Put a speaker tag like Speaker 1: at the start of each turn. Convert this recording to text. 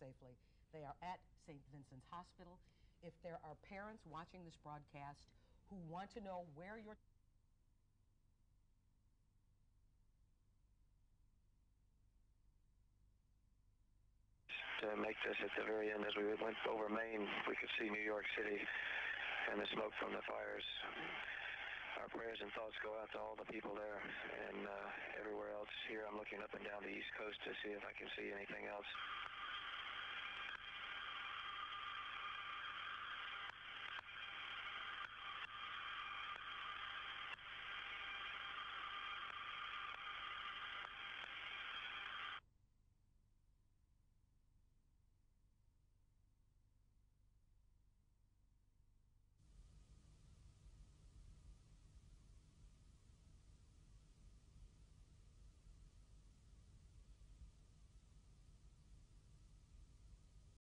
Speaker 1: safely. They are at St. Vincent's Hospital. If there are parents watching this broadcast who want to know where your
Speaker 2: to make this at the very end, as we went over Maine, we could see New York City and the smoke from the fires. Our prayers and thoughts go out to all the people there and everywhere else. Here I'm looking up and down the East Coast to see if I can see anything else.